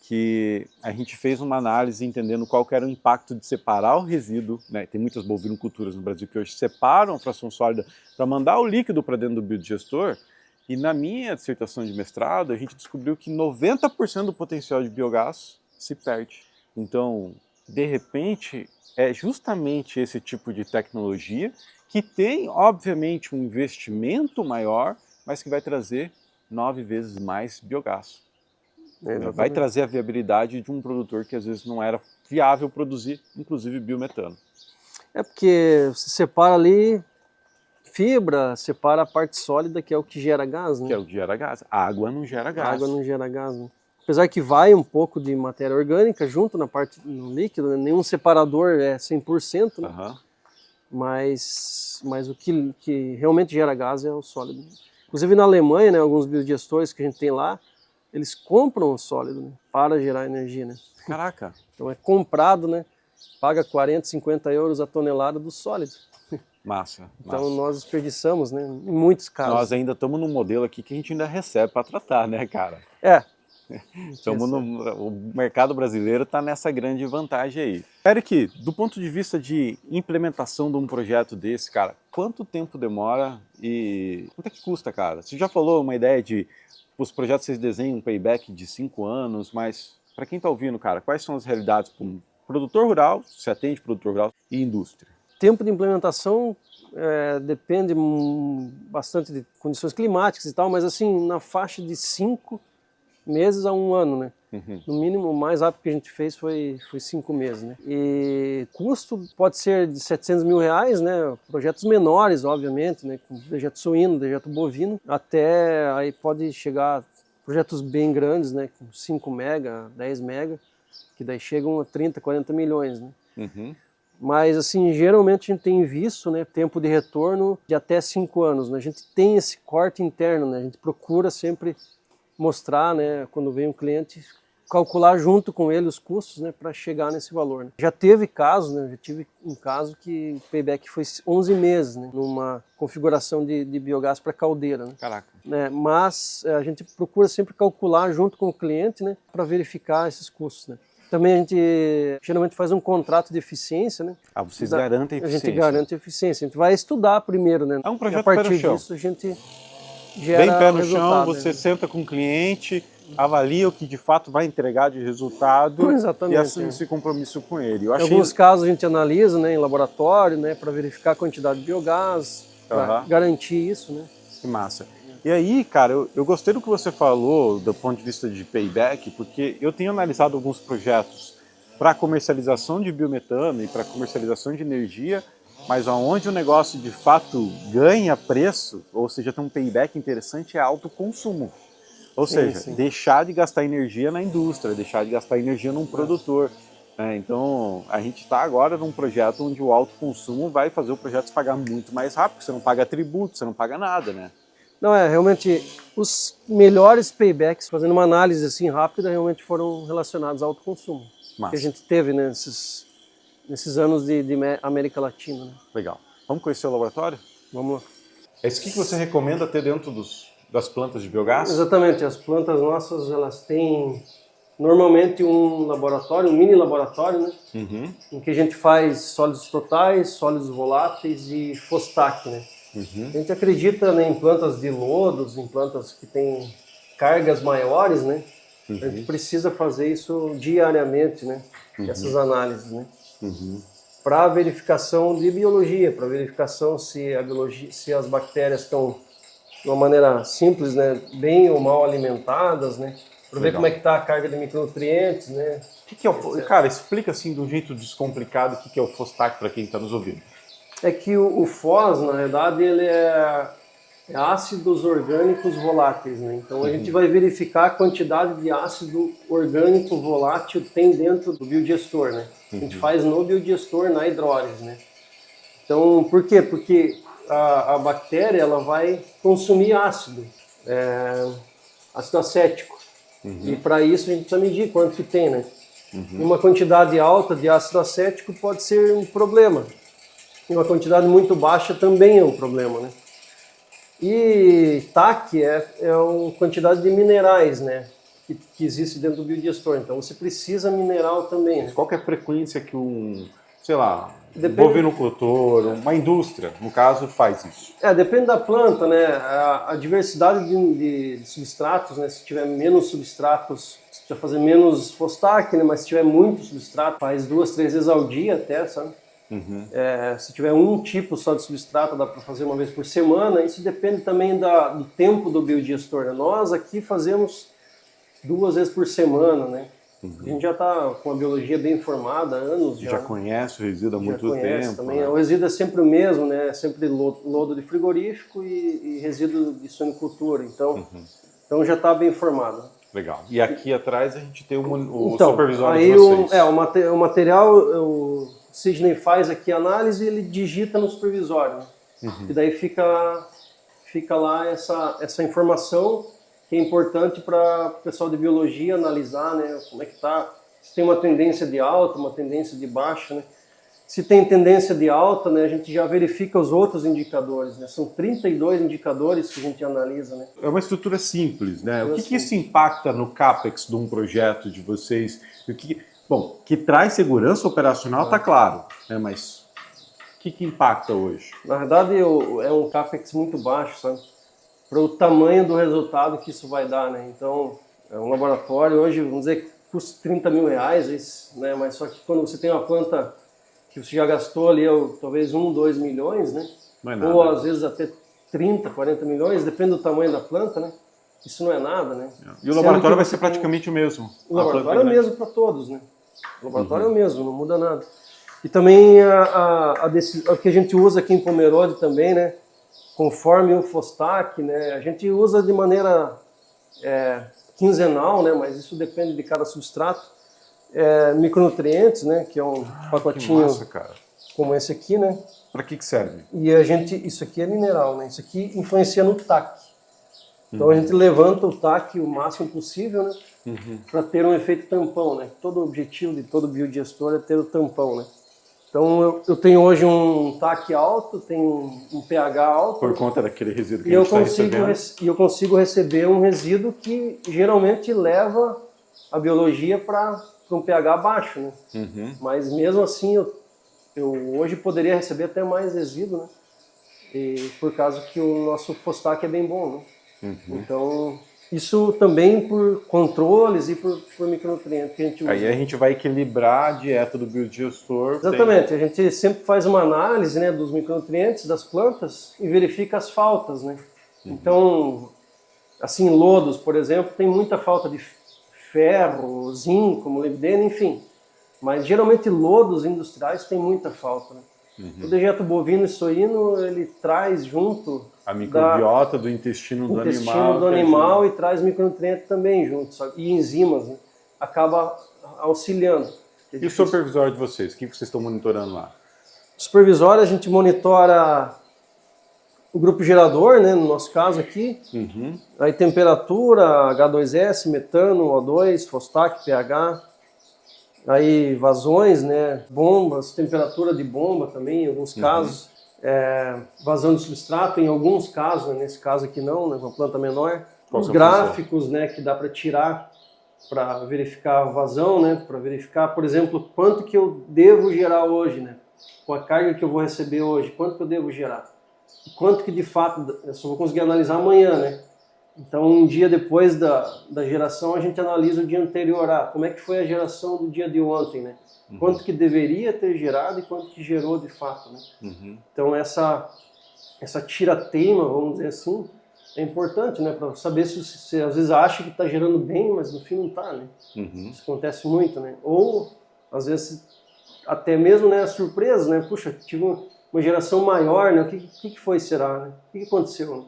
que a gente fez uma análise entendendo qual que era o impacto de separar o resíduo, né? Tem muitas bovinoculturas no Brasil que hoje separam a fração sólida para mandar o líquido para dentro do biodigestor, e na minha dissertação de mestrado a gente descobriu que 90% do potencial de biogás se perde. Então, de repente, é justamente esse tipo de tecnologia que tem, obviamente, um investimento maior, mas que vai trazer 9 vezes mais biogás. Vai trazer a viabilidade de um produtor que às vezes não era viável produzir, inclusive biometano. Porque você separa ali fibra, separa a parte sólida, que é o que gera gás, né? Que é o que gera gás. A água não gera gás. A água não gera gás, né? Apesar que vai um pouco de matéria orgânica junto na parte no líquido, né? Nenhum separador é 100%, né? Mas o que realmente gera gás é o sólido. Inclusive na Alemanha, né, alguns biodigestores que a gente tem lá, eles compram o sólido, né, para gerar energia, né? Caraca! Então é comprado, né? Paga 40, 50 euros a tonelada do sólido. Massa. Então nós desperdiçamos, né? Em muitos casos. Nós ainda estamos num modelo aqui que a gente ainda recebe para tratar, né, cara? O mercado brasileiro está nessa grande vantagem aí. Eric, do ponto de vista de implementação de um projeto desse, cara, quanto tempo demora e quanto é que custa, cara? Você já falou uma ideia de os projetos vocês desenham um payback de 5 anos, mas para quem está ouvindo, cara, quais são as realidades para um produtor rural, se atende produtor rural e indústria? Tempo de implementação depende bastante de condições climáticas e tal, mas assim, na faixa de 5 meses a 1 ano, né? No mínimo, o mais rápido que a gente fez foi 5 meses, né? E custo pode ser de 700 mil reais, né? Projetos menores, obviamente, né? Com dejeto suíno, dejeto bovino, até aí pode chegar projetos bem grandes, né? Com 5 mega, 10 mega, que daí chegam a 30, 40 milhões, né? Mas, assim, geralmente a gente tem visto, né, tempo de retorno de até 5 anos, né? A gente tem esse corte interno, né? A gente procura sempre mostrar, né, quando vem um cliente, calcular junto com ele os custos, né, para chegar nesse valor, né? Já teve casos, né? Já tive um caso que o payback foi 11 meses, né? Numa configuração de biogás para caldeira, né? Caraca. Mas a gente procura sempre calcular junto com o cliente, né, para verificar esses custos, né? Também a gente geralmente faz um contrato de eficiência, né? Ah, vocês garantem a A eficiência. gente garante a eficiência. A gente vai estudar primeiro, né? É um projeto e a partir pé no chão. disso a gente gera Bem pé o no chão, resultado, você né? senta com o cliente, avalia o que de fato vai entregar de resultado Exatamente, e assume esse compromisso com ele. Eu Em achei... alguns casos a gente analisa, né, em laboratório, né, para verificar a quantidade de biogás, para garantir isso, né? Que massa. E aí, cara, eu gostei do que você falou do ponto de vista de payback, porque eu tenho analisado alguns projetos para comercialização de biometano e para comercialização de energia, mas onde o negócio de fato ganha preço, ou seja, tem um payback interessante, é alto consumo. Ou seja, deixar de gastar energia na indústria, deixar de gastar energia num produtor. Então, a gente está agora num projeto onde o alto consumo vai fazer o projeto se pagar muito mais rápido, você não paga tributo, você não paga nada, né? Não, realmente, os melhores paybacks, fazendo uma análise assim rápida, realmente foram relacionados ao alto consumo. Massa. Que a gente teve, né, nesses anos de América Latina, né? Legal. Vamos conhecer o laboratório? Vamos lá. Esse que você recomenda ter dentro das plantas de biogás? Exatamente, as plantas nossas, elas têm normalmente um laboratório, um mini laboratório, né? Em que a gente faz sólidos totais, sólidos voláteis e Fostak, né? A gente acredita, né, em plantas de lodos, em plantas que têm cargas maiores, né? A gente precisa fazer isso diariamente, né? Essas análises, né? Para verificação de biologia, para verificação se as bactérias estão de uma maneira simples, né, bem ou mal alimentadas, né, para ver como é que está a carga de micronutrientes, né. O que é o... Cara, explica assim de um jeito descomplicado o que é o Fostak para quem está nos ouvindo. É que o FOS, na verdade, ele é ácidos orgânicos voláteis, né. Então a gente vai verificar a quantidade de ácido orgânico volátil que tem dentro do biodigestor, né. A gente faz no biodigestor, na hidrólise, né. Então, por quê? Porque a bactéria, ela vai consumir ácido acético. E para isso a gente precisa medir quanto que tem, né? Uma quantidade alta de ácido acético pode ser um problema. E uma quantidade muito baixa também é um problema, né? E TAC é uma quantidade de minerais, né? Que existe dentro do biodigestor. Então você precisa mineral também, né? Qual que é a frequência que sei lá, Depende... bovinocultor, uma indústria, no caso, faz isso? Depende da planta, né? A diversidade de substratos, né? Se tiver menos substratos, você precisa fazer menos Fostak, né? Mas se tiver muito substrato, faz 2, 3 vezes ao dia até, sabe? Se tiver um tipo só de substrato, dá para fazer uma vez por semana. Isso depende também do tempo do biodigestor, né? Nós aqui fazemos 2 vezes por semana, né? A gente já está com a biologia bem formada há anos. Já conhece o resíduo há muito tempo. Também. Né? O resíduo é sempre o mesmo, né? É sempre lodo de frigorífico e resíduo de suinicultura. Então já está bem formado. Legal. E aqui atrás a gente tem o então, supervisório aí de vocês. O material, o Sidney faz aqui a análise e ele digita no supervisório. Né? E daí fica lá essa informação que é importante para o pessoal de biologia analisar, né, como é que está, se tem uma tendência de alta, uma tendência de baixa, né. Se tem tendência de alta, né, a gente já verifica os outros indicadores, né, são 32 indicadores que a gente analisa, né. É uma estrutura simples, né, o que isso impacta no CAPEX de um projeto de vocês? Bom, que traz segurança operacional, está claro, né, mas o que impacta hoje? Na verdade, é um CAPEX muito baixo, sabe? Para o tamanho do resultado que isso vai dar, né? Então, é um laboratório hoje, vamos dizer que custa 30 mil reais, né? Mas só que quando você tem uma planta que você já gastou ali talvez 1, 2 milhões, né? Não é nada. Ou às vezes até 30, 40 milhões, depende do tamanho da planta, né? isso não é nada, né? E o laboratório vai ser praticamente o mesmo? O laboratório é o mesmo para todos, né? O laboratório é o mesmo, não muda nada. E também o que a gente usa aqui em Pomerode também, né? Conforme o Fostak, né? A gente usa de maneira quinzenal, né? Mas isso depende de cada substrato. Micronutrientes, né? Que é um pacotinho que massa, cara. como esse aqui, né? Para que serve? E isso aqui é mineral, né? Isso aqui influencia no TAC. Então a gente levanta o TAC o máximo possível, né? Para ter um efeito tampão, né? Todo o objetivo de todo biodigestor é ter o tampão, né? Então eu tenho hoje um TAC alto, tenho um pH alto. Por conta daquele resíduo que a gente está recebendo. E eu consigo receber um resíduo que geralmente leva a biologia para um pH baixo, né? Mas mesmo assim eu hoje poderia receber até mais resíduo, né? E por causa que o nosso Fostak é bem bom, né? Então, isso também por controles e por micronutrientes que a gente usa. Aí a gente vai equilibrar a dieta do biodigestor. Exatamente, a gente sempre faz uma análise, né, dos micronutrientes das plantas e verifica as faltas, né? Então, assim, lodos, por exemplo, tem muita falta de ferro, zinco, molibdênio, enfim. Mas geralmente lodos industriais tem muita falta, né? O dejeto bovino e suíno, ele traz junto a microbiota do intestino do animal e traz micronutrientes também junto, e enzimas, né? Acaba auxiliando. E o supervisório de vocês? O que vocês estão monitorando lá? O supervisório, a gente monitora o grupo gerador, né, no nosso caso aqui, aí temperatura, H2S, metano, O2, Fostak, pH, aí vazões, né, bombas, temperatura de bomba também, em alguns casos, vazão de substrato, em alguns casos, né, nesse caso aqui não, né, uma planta menor. Os gráficos, né, que dá para tirar para verificar a vazão, né, para verificar, por exemplo, quanto que eu devo gerar hoje, né, com a carga que eu vou receber hoje, quanto que eu devo gerar. Quanto que de fato eu só vou conseguir analisar amanhã, né? Então, um dia depois da geração, a gente analisa o dia anterior. Como é que foi a geração do dia de ontem, né? Quanto que deveria ter gerado e quanto que gerou de fato, né? Então, essa tira-teima, vamos dizer assim, é importante, né? Para saber se às vezes acha que está gerando bem, mas no fim não está, né? Isso acontece muito, né? Ou, às vezes, até mesmo, né, surpresa, né? Puxa, tive uma geração maior, né? O que foi, será, né? O que aconteceu, né?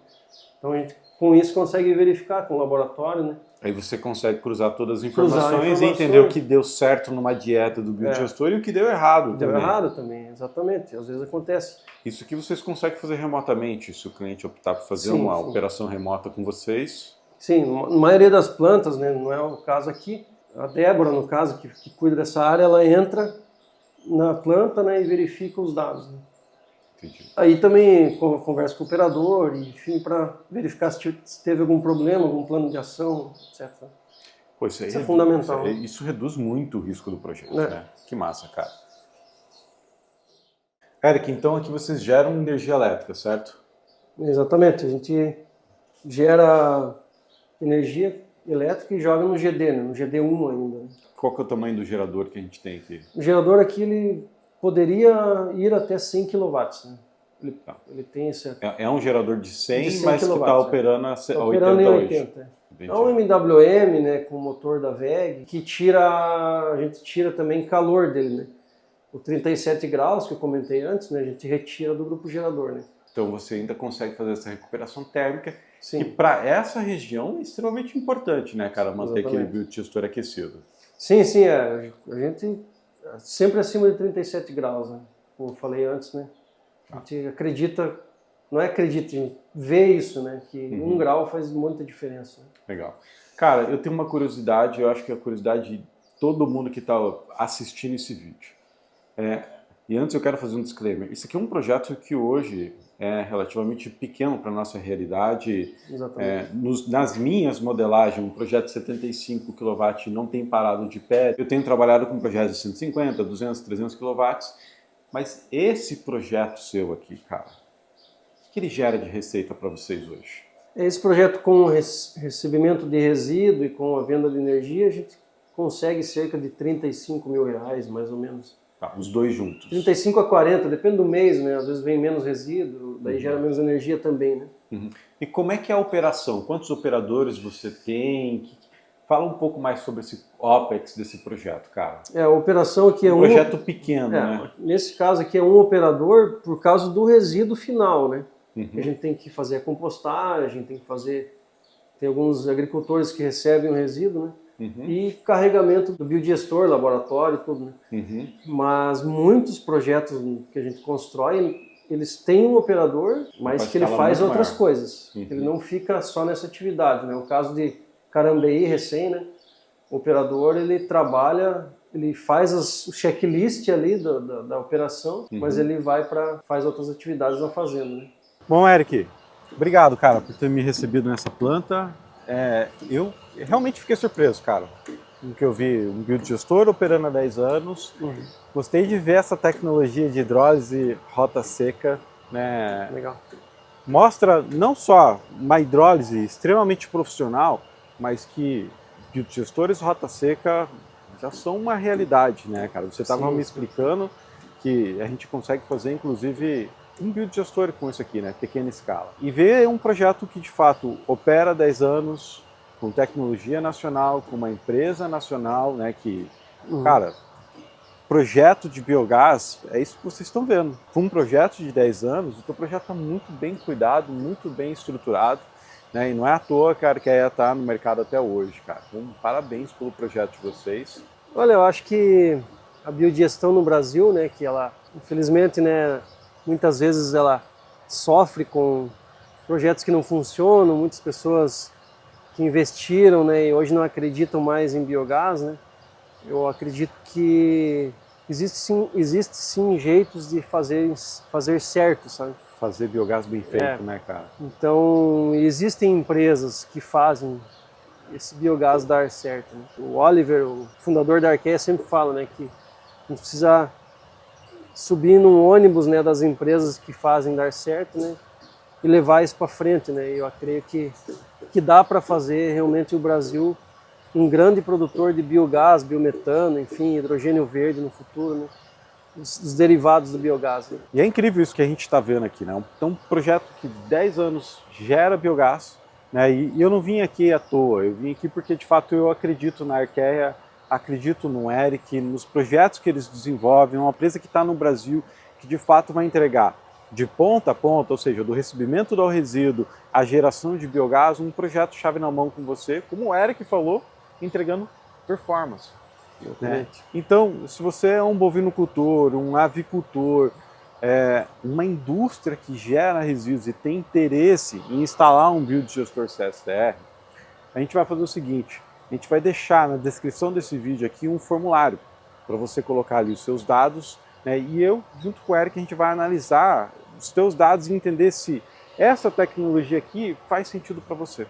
Então a gente com isso consegue verificar com o laboratório, né? Aí você consegue cruzar todas as informações e entender o que deu certo numa dieta do biodigestor e o que deu errado também. Deu errado também, exatamente. Às vezes acontece. Isso que vocês conseguem fazer remotamente, se o cliente optar por fazer uma operação remota com vocês. Sim, na maioria das plantas, né? Não é o caso aqui. A Débora, no caso, que cuida dessa área, ela entra na planta, né, e verifica os dados, né? Entendi. Aí também conversa com o operador, enfim, para verificar se teve algum problema, algum plano de ação, etc. Pô, isso é fundamental. Isso reduz muito o risco do projeto, né? Que massa, cara. Eric, então aqui vocês geram energia elétrica, certo? Exatamente, a gente gera energia elétrica e joga no GD, né? No GD1 ainda. Qual que é o tamanho do gerador que a gente tem aqui? O gerador aqui, ele poderia ir até 100 kW, né? Ele tem esse... É um gerador de 100 mas kW, que está operando a 80 operando em 80 hoje. É um MWM, né, com o motor da WEG, que a gente tira também calor dele, né? O 37 graus que eu comentei antes, né, a gente retira do grupo gerador, né? Então você ainda consegue fazer essa recuperação térmica, Sim. que para essa região é extremamente importante, né, cara, manter aquele biodigestor aquecido. Sim, a gente sempre acima de 37 graus, né? Como eu falei antes, né? A gente acredita, não é acredita, a gente vê isso, né? Que 1 grau faz muita diferença. Né? Legal. Cara, eu tenho uma curiosidade, eu acho que é a curiosidade de todo mundo que está assistindo esse vídeo. E antes eu quero fazer um disclaimer. Isso aqui é um projeto que hoje é relativamente pequeno para a nossa realidade. Exatamente. Nas minhas modelagens, um projeto de 75 kW não tem parado de pé. Eu tenho trabalhado com projetos de 150, 200, 300 kW. Mas esse projeto seu aqui, cara, o que ele gera de receita para vocês hoje? Esse projeto com recebimento de resíduo e com a venda de energia, a gente consegue cerca de R$35 mil, mais ou menos. Tá, os dois juntos. 35 a 40, depende do mês, né? Às vezes vem menos resíduo, daí gera menos energia também, né? Uhum. E como é que é a operação? Quantos operadores você tem? Fala um pouco mais sobre esse OPEX desse projeto, cara. A operação aqui é um projeto pequeno, né? Nesse caso aqui é um operador por causa do resíduo final, né? Uhum. A gente tem que fazer a compostagem, tem alguns agricultores que recebem o resíduo, né? Uhum. E carregamento do biodigestor, laboratório, tudo, né? Uhum. Mas muitos projetos que a gente constrói, eles têm um operador, mas que ele faz outras coisas. Uhum. Ele não fica só nessa atividade, né? O caso de Carambeí, recém, né? O operador, ele trabalha, ele faz o checklist ali da operação, mas ele faz outras atividades na fazenda, né? Bom, Eric, obrigado, cara, por ter me recebido nessa planta. Eu realmente fiquei surpreso, cara, com que eu vi um biodigestor operando há 10 anos. Gostei de ver essa tecnologia de hidrólise rota seca, né? Legal. Mostra não só uma hidrólise extremamente profissional, mas que biodigestores rota seca já são uma realidade, né, cara? Você estava me explicando que a gente consegue fazer, inclusive, um biodigestor com isso aqui, né? Pequena escala. E ver um projeto que, de fato, opera há 10 anos, com tecnologia nacional, com uma empresa nacional, né? Que, cara, projeto de biogás, é isso que vocês estão vendo. Com um projeto de 10 anos, o teu projeto está muito bem cuidado, muito bem estruturado, né? E não é à toa, cara, que a EA está no mercado até hoje, cara. Então, parabéns pelo projeto de vocês. Olha, eu acho que a biodigestão no Brasil, né, que ela, infelizmente, né, muitas vezes ela sofre com projetos que não funcionam, muitas pessoas que investiram, né, e hoje não acreditam mais em biogás, né. Eu acredito que existe sim jeitos de fazer certo, sabe? Fazer biogás bem feito, né, cara? Então, existem empresas que fazem esse biogás dar certo, né? O Oliver, o fundador da Arqueia, sempre fala, né, que a gente precisa subir num ônibus, né, das empresas que fazem dar certo, né, e levar isso para frente, né? E eu creio que dá para fazer realmente o Brasil um grande produtor de biogás, biometano, enfim, hidrogênio verde no futuro, né? Os derivados do biogás. Né? E é incrível isso que a gente está vendo aqui, né? Então, um projeto que 10 anos gera biogás, né? E eu não vim aqui à toa, eu vim aqui porque de fato eu acredito na Arqueia, acredito no Eric, nos projetos que eles desenvolvem, uma empresa que está no Brasil que de fato vai entregar de ponta a ponta, ou seja, do recebimento do resíduo à geração de biogás, um projeto chave na mão com você, como o Eric falou, entregando performance. Né? Então, se você é um bovinocultor, um avicultor, uma indústria que gera resíduos e tem interesse em instalar um biodigestor CSTR, a gente vai fazer o seguinte, a gente vai deixar na descrição desse vídeo aqui um formulário para você colocar ali os seus dados, né? E eu, junto com o Eric, a gente vai analisar os teus dados e entender se essa tecnologia aqui faz sentido para você.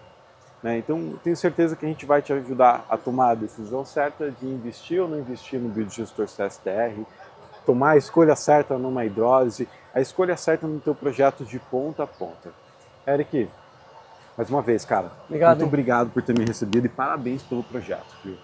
Então, tenho certeza que a gente vai te ajudar a tomar a decisão certa de investir ou não investir no biodigestor CSTR, tomar a escolha certa numa hidrólise, a escolha certa no teu projeto de ponta a ponta. Eric, mais uma vez, cara, muito obrigado por ter me recebido e parabéns pelo projeto, viu?